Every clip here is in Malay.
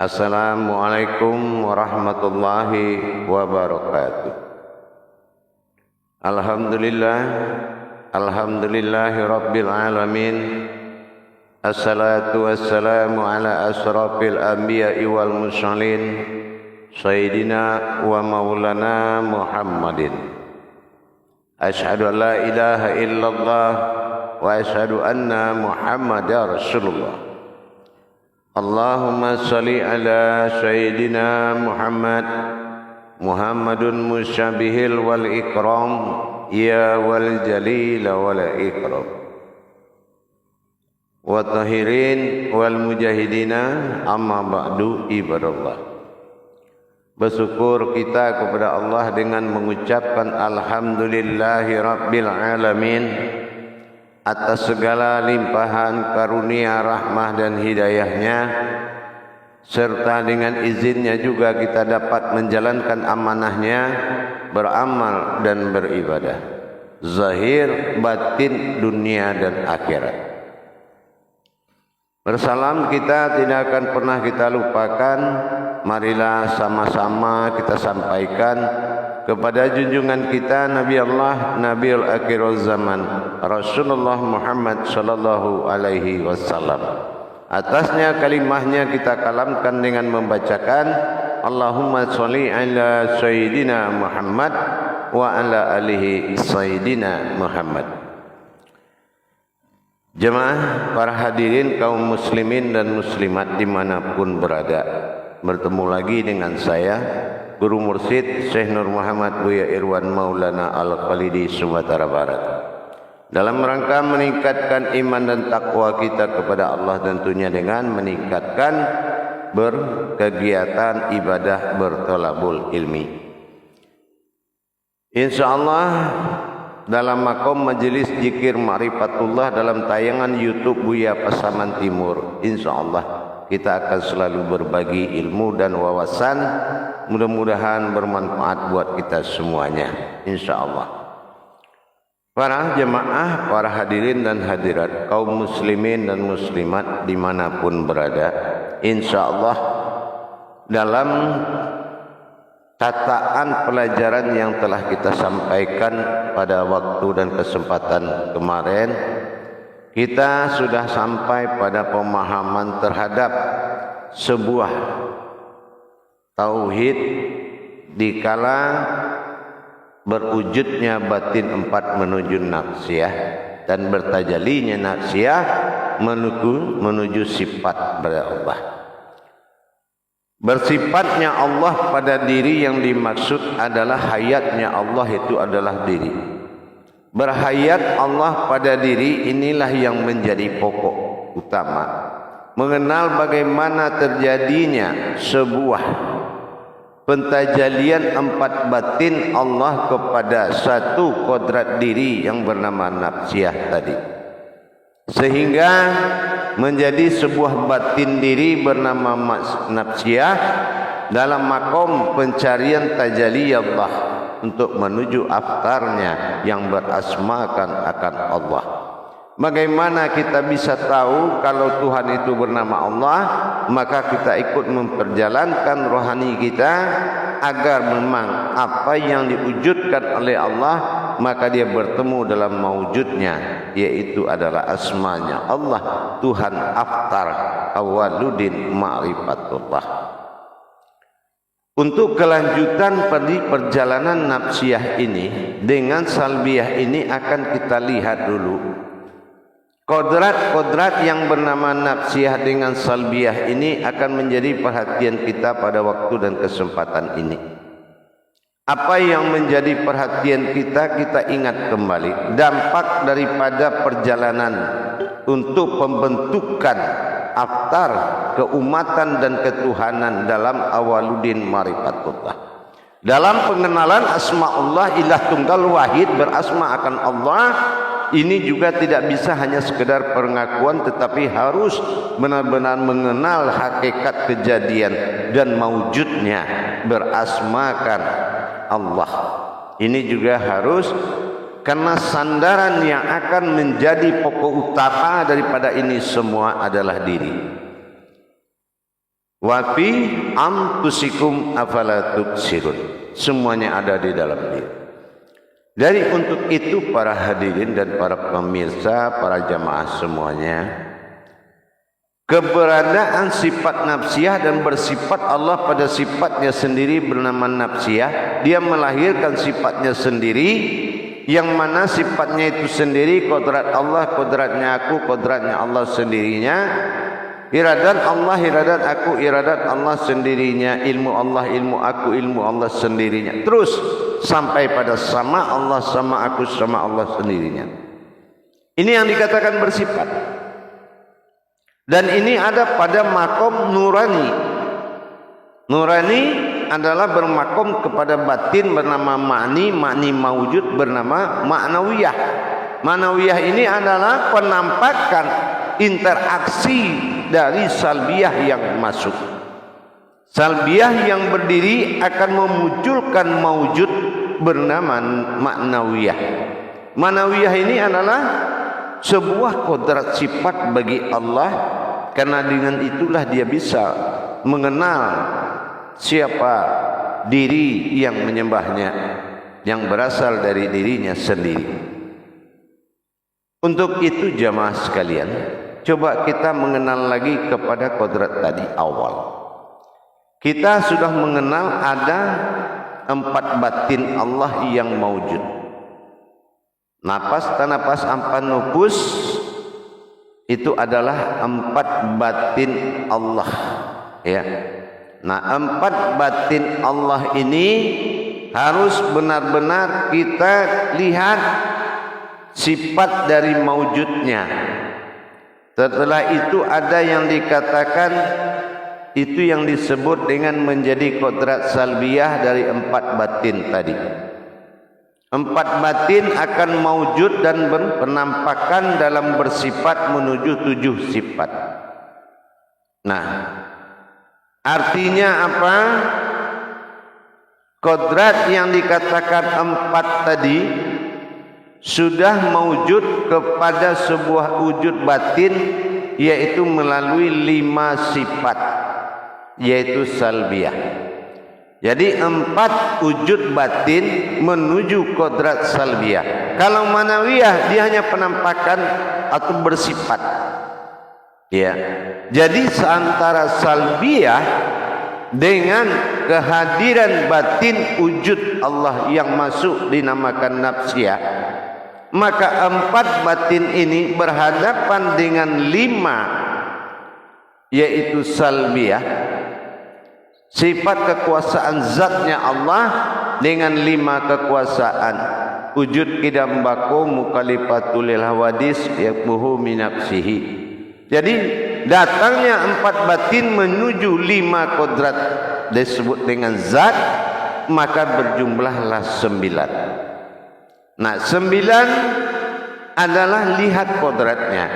Assalamualaikum warahmatullahi wabarakatuh. Alhamdulillahi rabbil alamin. Assalatu wassalamu ala asrafil anbiya'i wal mursalin Sayyidina wa maulana Muhammadin. Ashhadu an la ilaha illallah wa ashhadu anna Muhammadar Rasulullah. Allahumma salli ala Sayyidina Muhammadun musyabihil wal ikram ya wal jalil wal ikram wa tahirin wal mujahidina amma ba'du ibadallah. Bersyukur kita kepada Allah dengan mengucapkan alhamdulillahi rabbil alamin atas segala limpahan karunia, rahmah dan hidayahnya, serta dengan izinnya juga kita dapat menjalankan amanahnya, beramal dan beribadah zahir batin dunia dan akhirat. Bersalam kita tidak akan pernah kita lupakan. Marilah sama-sama kita sampaikan kepada junjungan kita Nabi Allah Nabiul Akhirul Zaman Rasulullah Muhammad sallallahu alaihi wasallam. Atasnya kalimahnya kita kalamkan dengan membacakan Allahumma sholli ala Sayyidina Muhammad wa ala alihi Sayyidina Muhammad. Jemaah para hadirin kaum muslimin dan muslimat dimanapun berada, bertemu lagi dengan saya Guru Mursyid Syekh Nur Muhammad Buya Irwan Maulana Al-Khalidi Sumatera Barat, dalam rangka meningkatkan iman dan takwa kita kepada Allah, tentunya dengan meningkatkan berkegiatan ibadah bertolabul ilmi. InsyaAllah dalam makom majelis zikir ma'rifatullah dalam tayangan YouTube Buya Pasaman Timur, InsyaAllah kita akan selalu berbagi ilmu dan wawasan, mudah-mudahan bermanfaat buat kita semuanya, InsyaAllah. Para jemaah, para hadirin dan hadirat, kaum muslimin dan muslimat dimanapun berada, InsyaAllah dalam tataan pelajaran yang telah kita sampaikan pada waktu dan kesempatan kemarin, kita sudah sampai pada pemahaman terhadap sebuah tauhid dikala berwujudnya batin empat menuju nafsiyah dan bertajalinya nafsiyah menuju sifat pada Allah. Bersifatnya Allah pada diri yang dimaksud adalah hayatnya Allah, itu adalah diri. Berhayat Allah pada diri inilah yang menjadi pokok utama. Mengenal bagaimana terjadinya sebuah pentajalian empat batin Allah kepada satu kodrat diri yang bernama nafsiyah tadi, sehingga menjadi sebuah batin diri bernama nafsiyah dalam makom pencarian tajalli Allah untuk menuju aftarnya yang berasmakan akan Allah. Bagaimana kita bisa tahu kalau Tuhan itu bernama Allah? Maka kita ikut memperjalankan rohani kita agar memang apa yang diwujudkan oleh Allah maka dia bertemu dalam mawujudnya, yaitu adalah asmanya Allah, Tuhan Aftar Awwaluddin Ma'rifatullah. Untuk kelanjutan pada perjalanan nafsiyah ini dengan salbiyah ini akan kita lihat dulu kodrat-kodrat yang bernama nafsiyah dengan salbiyah ini akan menjadi perhatian kita pada waktu dan kesempatan ini. Apa yang menjadi perhatian kita, kita ingat kembali dampak daripada perjalanan untuk pembentukan aftar keumatan dan ketuhanan dalam Awwaluddin Ma'rifatullah. Dalam pengenalan asma Allah ilah tunggal wahid berasma akan Allah, ini juga tidak bisa hanya sekedar pengakuan, tetapi harus benar-benar mengenal hakikat kejadian dan mawujudnya berasmakan Allah. Ini juga harus, karena sandaran yang akan menjadi pokok utama daripada ini semua adalah diri. wa fi anfusikum afala tubsirun. Semuanya ada di dalam diri. Jadi untuk itu para hadirin dan para pemirsa, para jamaah semuanya, keberadaan sifat nafsiyah dan bersifat Allah pada sifatnya sendiri bernama nafsiyah, dia melahirkan sifatnya sendiri, yang mana sifatnya itu sendiri kodrat Allah, kodratnya aku, kodratnya Allah sendirinya, iradat Allah, iradat aku, iradat Allah sendirinya, ilmu Allah, ilmu aku, ilmu Allah sendirinya, terus sampai pada sama Allah, sama aku, sama Allah sendirinya. Ini yang dikatakan bersifat. Dan ini ada pada makom nurani. Nurani adalah bermakom kepada batin bernama ma'ni, ma'ni mawujud bernama ma'nawiyah. Ma'nawiyah ini adalah penampakan interaksi dari salbiyah yang masuk. Salbiyah yang berdiri akan memunculkan mawujud bernama ma'nawiyah. Ma'nawiyah ini adalah sebuah kodrat sifat bagi Allah, karena dengan itulah dia bisa mengenal siapa diri yang menyembahnya, yang berasal dari dirinya sendiri. Untuk itu jamaah sekalian, coba kita mengenal lagi kepada kodrat tadi awal. Kita sudah mengenal ada 4 batin Allah yang mawujud. Napas, tanapas, ampan, nufus, itu adalah 4 batin Allah, ya. Nah, 4 batin Allah ini harus benar-benar kita lihat sifat dari mawujudnya. Setelah itu ada yang dikatakan, itu yang disebut dengan menjadi kodrat salbiyah dari 4 batin tadi. 4 batin akan mawujud dan berpenampakan dalam bersifat menuju 7 sifat. Nah, artinya apa? Kodrat yang dikatakan 4 tadi sudah mawujud kepada sebuah wujud batin, yaitu melalui 5 sifat, yaitu salbiyah. Jadi 4 wujud batin menuju kodrat salbiyah. Kalau manawiyah dia hanya penampakan atau bersifat, ya. Jadi seantara salbiyah dengan kehadiran batin wujud Allah yang masuk dinamakan nafsiyah, maka 4 batin ini berhadapan dengan 5, yaitu salbiyah, sifat kekuasaan zatnya Allah, dengan 5 kekuasaan wujud kidam bako mukalifatul hawadis yakbuhu minafsihi. Jadi datangnya 4 batin menuju 5 kodrat disebut dengan zat, maka berjumlahlah 9. Nah, 9 adalah lihat kodratnya.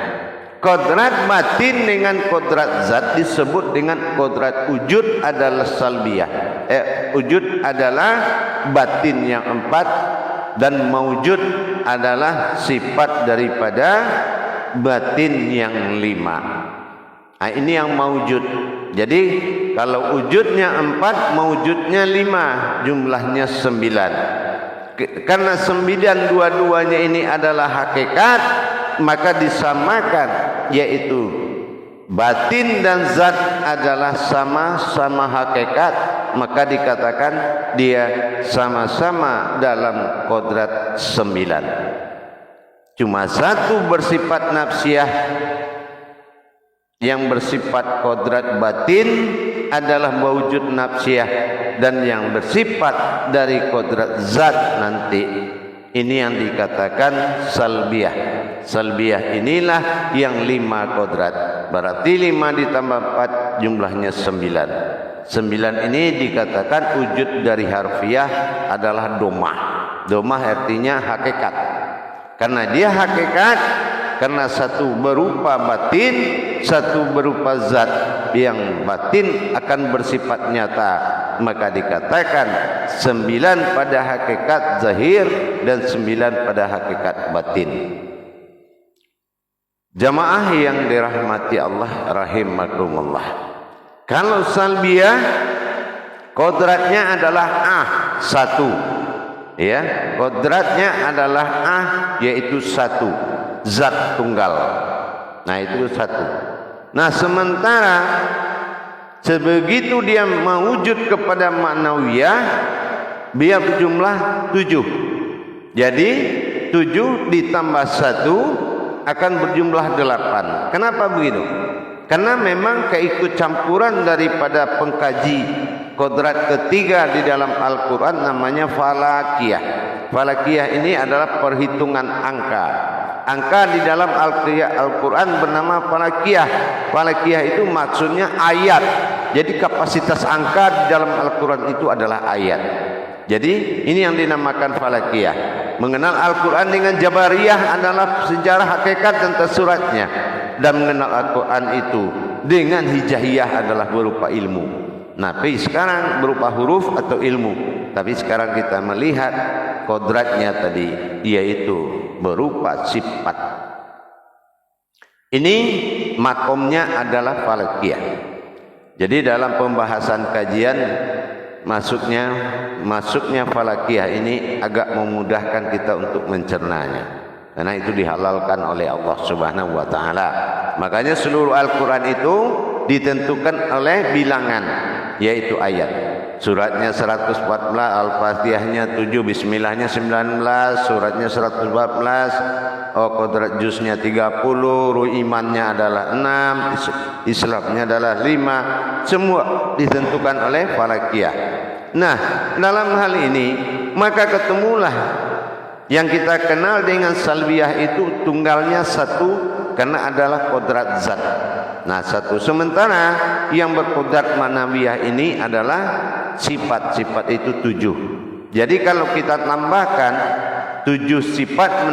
Kodrat batin dengan kodrat zat disebut dengan kodrat wujud adalah salbiyah. Wujud adalah batin yang 4 dan mawujud adalah sifat daripada batin yang 5. Nah, ini yang mawujud. Jadi kalau wujudnya 4, mawujudnya 5, jumlahnya 9. Karena 9 dua-duanya ini adalah hakikat, maka disamakan, yaitu batin dan zat adalah sama-sama hakikat, maka dikatakan dia sama-sama dalam kodrat 9. Cuma satu bersifat nafsiyah, yang bersifat kodrat batin adalah mewujud nafsiyah, dan yang bersifat dari kodrat zat nanti, ini yang dikatakan salbiyah. Salbiyah inilah yang 5 kodrat. Berarti 5 ditambah 4 jumlahnya 9. 9 ini dikatakan wujud dari harfiah adalah domah. Domah artinya hakikat. Karena dia hakikat, karena satu berupa batin, satu berupa zat. Yang batin akan bersifat nyata, maka dikatakan 9 pada hakikat zahir dan 9 pada hakikat batin. Jamaah yang dirahmati Allah rahimakumullah, Kalau salbiyah kodratnya adalah satu, ya, kodratnya adalah yaitu satu, zat tunggal. Nah itu satu. Nah sementara sebegitu dia mewujud kepada ma'nawiyah, dia berjumlah 7. Jadi 7 ditambah 1 akan berjumlah 8. Kenapa begitu? Karena memang keikutcampuran daripada pengkaji kodrat ketiga di dalam Al-Quran namanya falakiyah. Falakiyah ini adalah perhitungan angka. Angka di dalam Al-Quran bernama falakiyah. Falakiyah itu maksudnya ayat. Jadi kapasitas angka di dalam Al-Quran itu adalah ayat. Jadi ini yang dinamakan falakiyah. Mengenal Al-Quran dengan jabariyah adalah sejarah hakikat dan tersuratnya. Dan mengenal Al-Quran itu dengan hijahiyah adalah berupa ilmu. Nah, tapi sekarang berupa huruf atau ilmu. Tapi sekarang kita melihat kodratnya tadi, yaitu berupa sifat. Ini makomnya adalah falakiyah. Jadi dalam pembahasan kajian masuknya falakiyah ini agak memudahkan kita untuk mencernanya. Karena itu dihalalkan oleh Allah Subhanahu wa taala. Makanya seluruh Al-Qur'an itu ditentukan oleh bilangan, yaitu ayat. Suratnya 114, Al-Fatihahnya 7, Bismillahnya 19, suratnya 114, kodrat juznya 30, imannya adalah 6, Islamnya adalah 5. Semua ditentukan oleh falakiyah. Nah, dalam hal ini maka ketemulah yang kita kenal dengan salbiyah itu tunggalnya satu karena adalah kodrat zat. Nah satu. Sementara yang berkodrat manawiyah ini adalah sifat-sifat itu 7. Jadi kalau kita tambahkan 7 sifat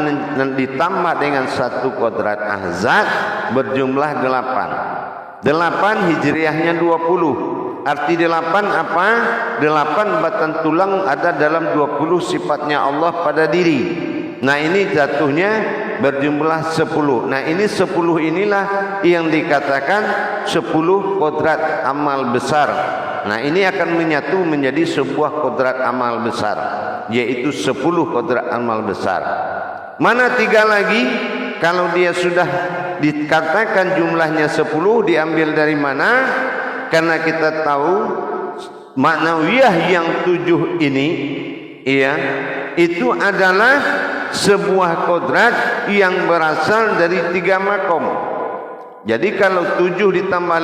ditambah dengan satu kodrat zat berjumlah 8. 8 hijriahnya 20. Arti 8 apa? 8 batang tulang ada dalam 20 sifatnya Allah pada diri. Nah ini jatuhnya berjumlah 10. Nah ini 10 inilah yang dikatakan 10 kodrat amal besar. Nah ini akan menyatu menjadi sebuah kodrat amal besar, yaitu 10 kodrat amal besar. Mana 3 lagi? Kalau dia sudah dikatakan jumlahnya 10, diambil dari mana? Karena kita tahu maknawiyah yang 7 ini, ya, itu adalah sebuah kodrat yang berasal dari 3 makom. Jadi kalau 7 ditambah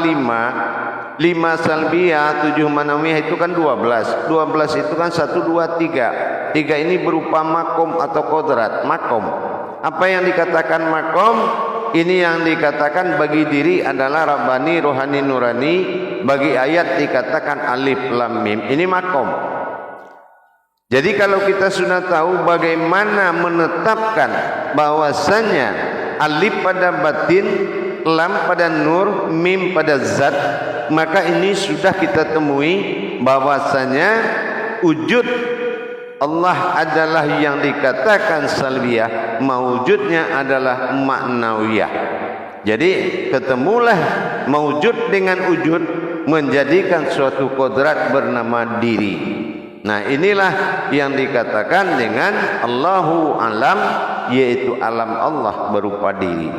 5 salbiyah, 7 manawiyah itu kan 12. 12 itu kan 1, 2, 3. 3 ini berupa makom atau kodrat. Makom. Apa yang dikatakan makom? Ini yang dikatakan bagi diri adalah Rabbani, Rohani, Nurani. Bagi ayat dikatakan alif lam mim. Ini makom. Jadi kalau kita sudah tahu bagaimana menetapkan bahwasanya alif pada batin, lam pada nur, mim pada zat, maka ini sudah kita temui bahwasanya wujud Allah adalah yang dikatakan salbiyah, mawujudnya adalah ma'nawiyah. Jadi ketemulah mawujud dengan wujud menjadikan suatu kodrat bernama diri. Nah inilah yang dikatakan dengan Allahu alam, yaitu alam Allah berupa diri.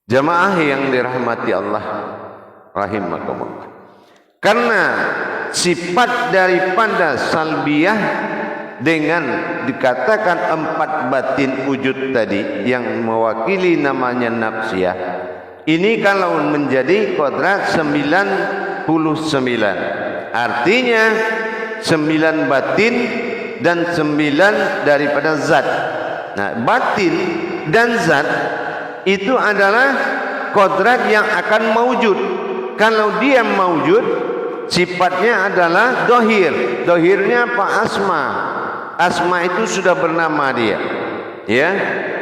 Jamaah yang dirahmati Allah rahimakumullah. Karena sifat daripada salbiyah dengan dikatakan 4 batin wujud tadi yang mewakili namanya nafsiyah, ini kalau menjadi kodrat 99, artinya 9 batin dan 9 daripada zat. Nah batin dan zat itu adalah kodrat yang akan mewujud. Kalau dia mewujud, sifatnya adalah dohir. Dohirnya apa? Asma. Asma itu sudah bernama dia, ya.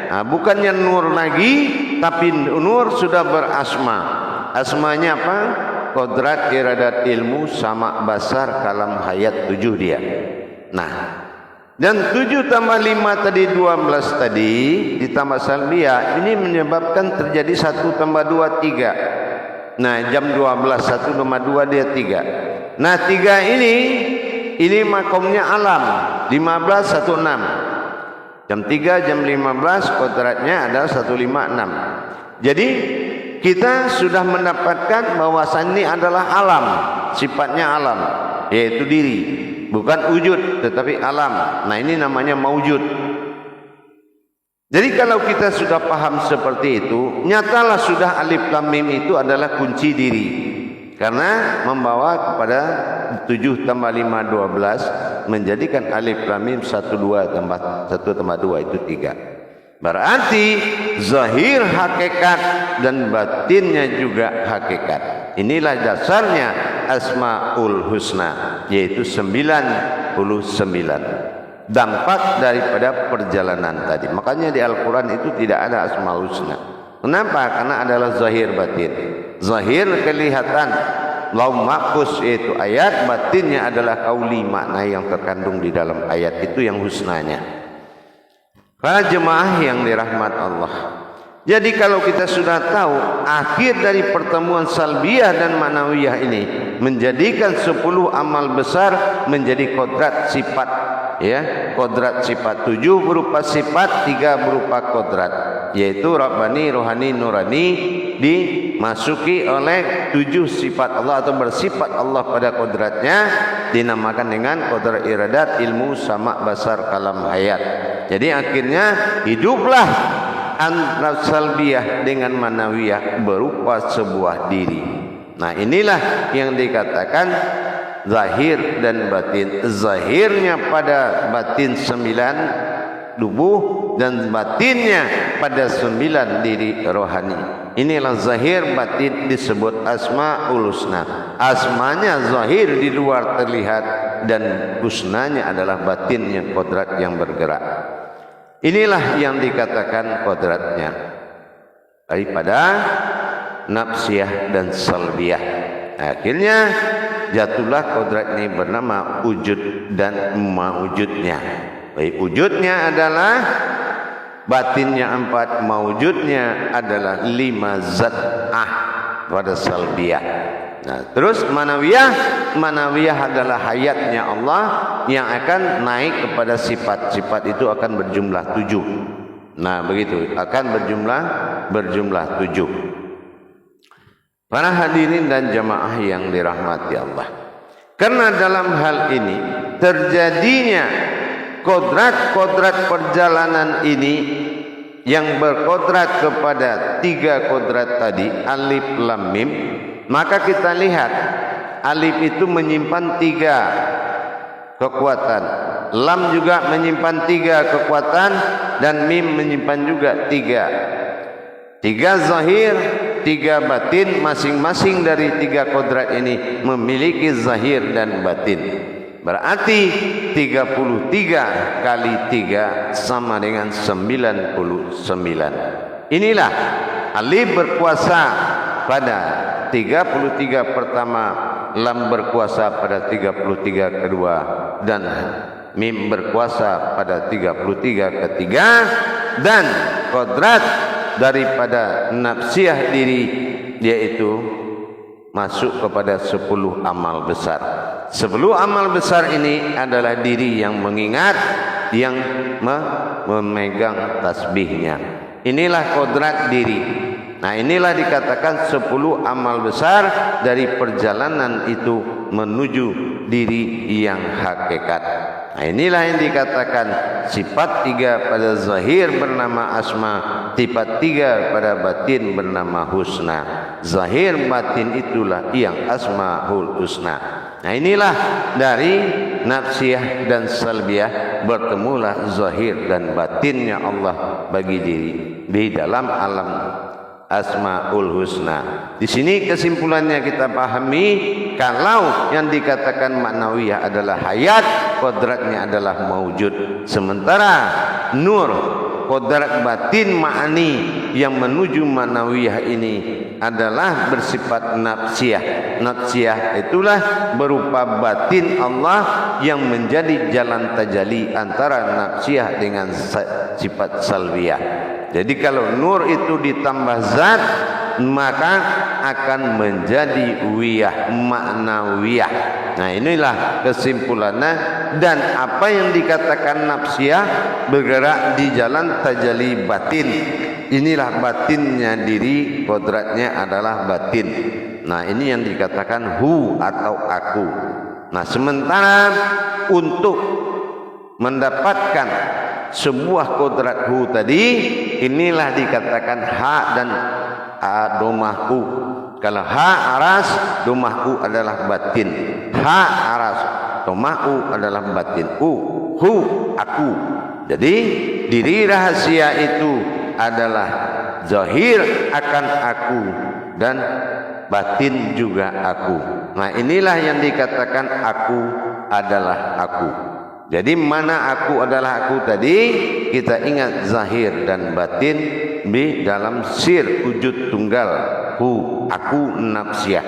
Nah, bukannya nur lagi, tapi nur sudah berasma. Asmanya apa? Kodrat, iradat, ilmu, sama, basar, kalam, hayat, 7 dia. Nah, dan 7 tambah 5 tadi 12 tadi ditambah salbiyah, ini menyebabkan terjadi 1 tambah 2 3. Nah, jam 12 1 tambah 2 dia 3. Nah, 3 ini makomnya alam. 15 16. Jam 3 jam 15 kodratnya adalah 156. Jadi kita sudah mendapatkan bahwasan ini adalah alam, sifatnya alam, yaitu diri, bukan wujud tetapi alam. Nah, ini namanya maujud. Jadi kalau kita sudah paham seperti itu, nyatalah sudah alif lam mim itu adalah kunci diri. Karena membawa kepada 7 tambah 5 12 menjadikan alif lam mim 1 2 tambah 1 tambah 2 itu 3. Berarti zahir hakikat dan batinnya juga hakikat. Inilah dasarnya Asmaul Husna, yaitu 99 dampak daripada perjalanan tadi. Makanya di Al-Quran itu tidak ada Asmaul Husna. Kenapa? Karena adalah zahir batin. Zahir kelihatan Lauh Mahfuz yaitu ayat, batinnya adalah kauli, makna yang terkandung di dalam ayat itu yang husnanya. Para jemaah yang dirahmat Allah, jadi kalau kita sudah tahu akhir dari pertemuan salbiyah dan manawiyah ini menjadikan 10 amal besar menjadi kodrat sifat, ya, kodrat sifat. 7 berupa sifat, 3 berupa kodrat, yaitu Rabbani, Rohani, Nurani, dimasuki oleh 7 sifat Allah atau bersifat Allah pada kodratnya, dinamakan dengan kodrat iradat, ilmu, sama, basar, kalam, hayat. Jadi akhirnya hiduplah antara salbiyah dengan manawiyah berupa sebuah diri. Nah, inilah yang dikatakan zahir dan batin. Zahirnya pada batin 9 tubuh dan batinnya pada 9 diri rohani. Inilah zahir batin disebut Asmaul Husna. Asmanya zahir di luar terlihat dan husnanya adalah batinnya, kodrat yang bergerak. Inilah yang dikatakan kodratnya daripada nafsiyah dan salbiyah. Akhirnya jatuhlah kodrat ini bernama wujud dan maujudnya. Baik, wujudnya adalah batinnya 4, maujudnya adalah 5 zat'ah pada salbiyah. Nah, terus manawiyah adalah hayatnya Allah yang akan naik kepada sifat itu akan berjumlah 7. Nah, begitu akan berjumlah 7. Para hadirin dan jamaah yang dirahmati Allah, karena dalam hal ini terjadinya kodrat perjalanan ini yang berkodrat kepada 3 kodrat tadi, alif lam mim, maka kita lihat alif itu menyimpan 3 kekuatan, lam juga menyimpan 3 kekuatan, dan mim menyimpan juga 3 zahir, 3 batin. Masing-masing dari 3 kodrat ini memiliki zahir dan batin. Berarti 33 kali 3 sama dengan 99. Inilah alif berkuasa pada 33 pertama, lam berkuasa pada 33 kedua, dan mim berkuasa pada 33 ketiga, dan kodrat daripada nafsiyah diri yaitu masuk kepada 10 amal besar. 10 amal besar ini adalah diri yang mengingat, yang memegang tasbihnya. Inilah kodrat diri. Nah, inilah dikatakan 10 amal besar dari perjalanan itu menuju diri yang hakikat. Nah, inilah yang dikatakan sifat 3 pada zahir bernama asma, sifat 3 pada batin bernama husna. Zahir batin itulah yang asmaul husna. Nah, inilah dari nafsiyah dan salbiyah bertemulah zahir dan batinnya Allah bagi diri di dalam alam Asmaul Husna. Di sini kesimpulannya kita pahami, kalau yang dikatakan maknawiyah adalah hayat, kodratnya adalah maujud. Sementara nur, kodrat batin ma'ani yang menuju maknawiyah ini adalah bersifat nafsiyah. Nafsiyah itulah berupa batin Allah yang menjadi jalan tajalli antara nafsiyah dengan sifat salbiyah. Jadi kalau nur itu ditambah zat, maka akan menjadi wiyah ma'nawiyah. Nah, inilah kesimpulannya. Dan apa yang dikatakan nafsiyah bergerak di jalan tajalli batin. Inilah batinnya diri, kodratnya adalah batin. Nah, ini yang dikatakan hu atau aku. Nah, sementara untuk mendapatkan sebuah kodrat hu tadi, inilah dikatakan ha dan domah hu. Kalau ha aras, domah hu adalah batin. Ha aras, domah hu adalah batin. Hu aku. Jadi diri rahasia itu adalah zahir akan aku dan batin juga aku. Nah, inilah yang dikatakan aku adalah aku. Jadi mana aku adalah aku tadi, kita ingat zahir dan batin di dalam sir wujud tunggal hu, aku nafsiyah.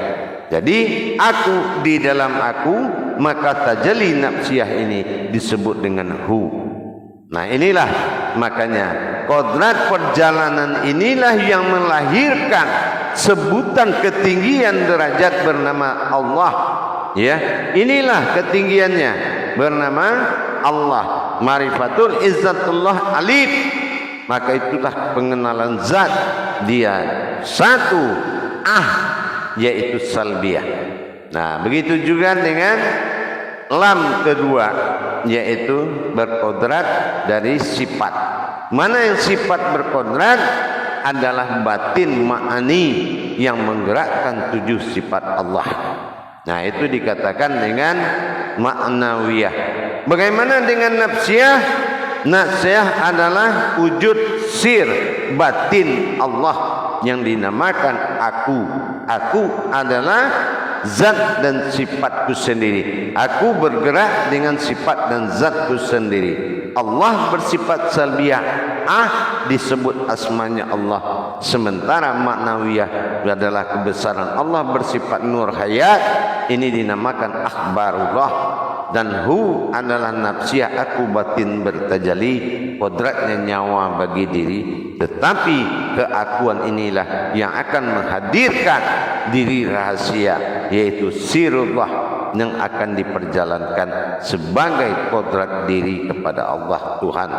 Jadi aku di dalam aku, maka tajalli nafsiyah ini disebut dengan hu. Nah, inilah makanya kodrat perjalanan inilah yang melahirkan sebutan ketinggian derajat bernama Allah. Ya, inilah ketinggiannya bernama Allah. Marifatul izzatullah alif. Maka itulah pengenalan zat. Dia satu yaitu salbiyah. Nah, begitu juga dengan lam kedua, yaitu berkodrat dari sifat. Mana yang sifat berkodrat adalah batin ma'ani yang menggerakkan 7 sifat Allah. Nah, itu dikatakan dengan ma'nawiyah. Bagaimana dengan nafsiyah? Nafsiyah adalah wujud sir batin Allah yang dinamakan aku. Aku adalah zat dan sifatku sendiri. Aku bergerak dengan sifat dan zatku sendiri. Allah bersifat salbiyah, disebut asmanya Allah. Sementara maknawiyah adalah kebesaran Allah, bersifat nur hayat. Ini dinamakan akhbarullah. Dan hu adalah nafsiyah, aku batin bertajalli, kodratnya nyawa bagi diri. Tetapi keakuan inilah yang akan menghadirkan diri rahasia, yaitu sirullah yang akan diperjalankan sebagai kodrat diri kepada Allah Tuhan.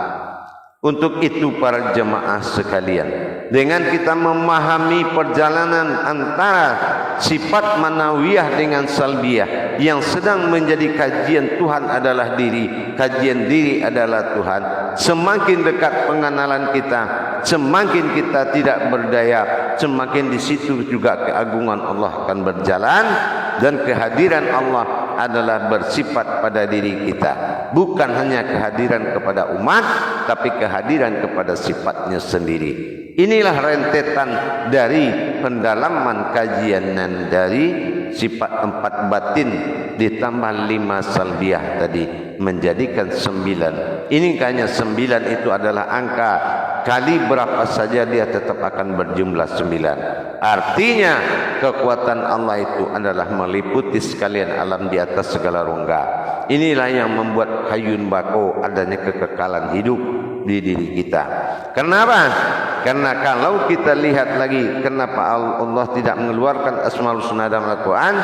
Untuk itu para jemaah sekalian, dengan kita memahami perjalanan antara sifat manawiyah dengan salbiyah, yang sedang menjadi kajian Tuhan adalah diri, kajian diri adalah Tuhan, semakin dekat pengenalan kita, semakin kita tidak berdaya, semakin di situ juga keagungan Allah akan berjalan. Dan kehadiran Allah adalah bersifat pada diri kita, bukan hanya kehadiran kepada umat, tapi kehadiran kepada sifatnya sendiri. Inilah rentetan dari pendalaman kajian dan dari sifat 4 batin ditambah 5 salbiyah tadi menjadikan 9. Ini hanya 9 itu adalah angka, kali berapa saja dia tetap akan berjumlah 9. Artinya kekuatan Allah itu adalah meliputi sekalian alam di atas segala rongga. Inilah yang membuat hayyun baqo, adanya kekekalan hidup di diri kita. Kenapa? Karena kalau kita lihat lagi kenapa Allah tidak mengeluarkan Asmaul Husna dalam Al-Quran,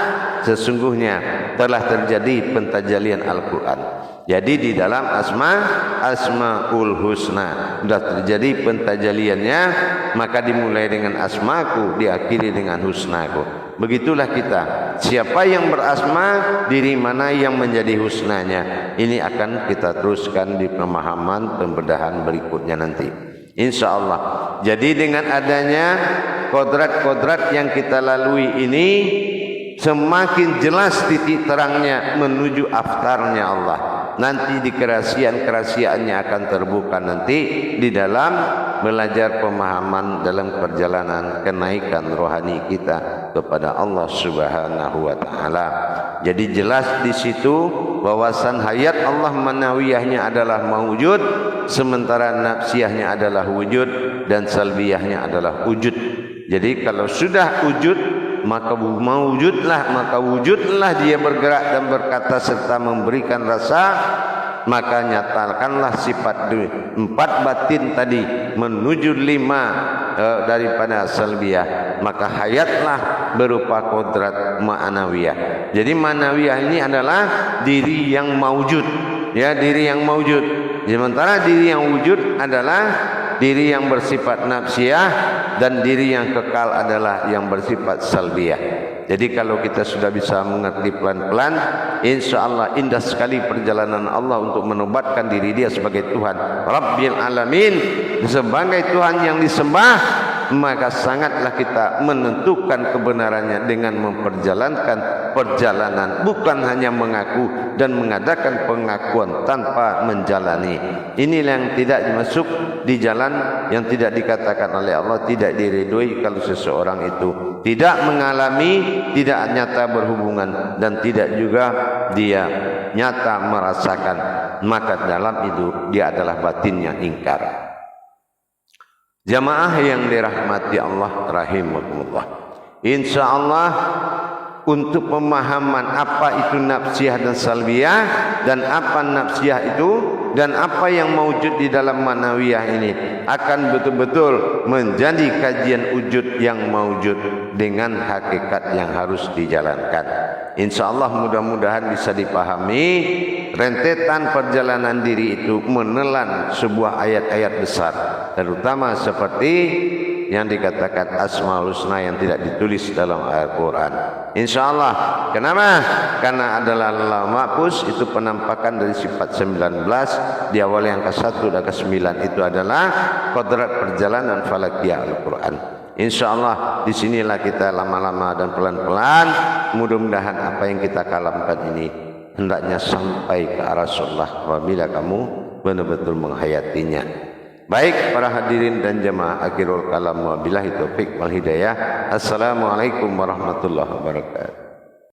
sesungguhnya telah terjadi pentajalian Al-Quran. Jadi di dalam Asmaul Husna sudah terjadi pentajaliannya, maka dimulai dengan asmaku, diakhiri dengan husnaku. Begitulah kita. Siapa yang berasma, diri mana yang menjadi husnanya. Ini akan kita teruskan di pemahaman pembedahan berikutnya nanti, insya Allah. Jadi dengan adanya kodrat-kodrat yang kita lalui ini, semakin jelas titik terangnya menuju aftarnya Allah. Nanti di kerahasiaan-kerahasiaannya akan terbuka nanti di dalam belajar pemahaman dalam perjalanan kenaikan rohani kita kepada Allah Subhanahu wa taala. Jadi jelas di situ bahwasan hayat Allah manawiyahnya adalah mawujud, sementara nafsiyahnya adalah wujud dan salbiyahnya adalah wujud. Jadi kalau sudah wujud, maka wujudlah dia bergerak dan berkata serta memberikan rasa maka nyatakanlah sifat 4 batin tadi menuju 5 daripada salbiyah, maka hayatlah berupa kodrat ma'nawiyah. Jadi ma'nawiyah ini adalah diri yang maujud, ya, diri yang maujud. Sementara diri yang wujud adalah diri yang bersifat nafsiyah, dan diri yang kekal adalah yang bersifat salbiyah. Jadi kalau kita sudah bisa mengerti pelan-pelan, insya Allah indah sekali perjalanan Allah untuk menobatkan diri dia sebagai Tuhan Rabbil Alamin, sebagai Tuhan yang disembah. Maka sangatlah kita menentukan kebenarannya dengan memperjalankan perjalanan, bukan hanya mengaku dan mengadakan pengakuan tanpa menjalani. Inilah yang tidak masuk di jalan yang tidak dikatakan oleh Allah, tidak diridhoi kalau seseorang itu tidak mengalami, tidak nyata berhubungan, dan tidak juga dia nyata merasakan, maka dalam itu dia adalah batinnya ingkar. Jamaah yang dirahmati Allah rahimakumullah, insya Allah untuk pemahaman apa itu nafsiyah dan salbiyah, dan apa nafsiyah itu dan apa yang mewujud di dalam ma'nawiyah ini akan betul-betul menjadi kajian wujud yang mewujud dengan hakikat yang harus dijalankan. Insya Allah mudah-mudahan bisa dipahami rentetan perjalanan diri itu menelan sebuah ayat-ayat besar, terutama seperti yang dikatakan Asmaul Husna yang tidak ditulis dalam Al-Quran. Insya Allah. Kenapa? Karena adalah lauh mahfuz itu penampakan dari sifat 19 di awal yang ke-1 dan ke-9 itu adalah kodrat perjalanan falakiyah Al-Quran. Insya Allah disinilah kita lama-lama dan pelan-pelan, mudah-mudahan apa yang kita kalamkan ini hendaknya sampai ke arah Rasulullah apabila kamu benar-betul menghayatinya. Baik para hadirin dan jemaah, akhirul kalam wa billahi taufik wal hidayah. Assalamualaikum warahmatullahi wabarakatuh.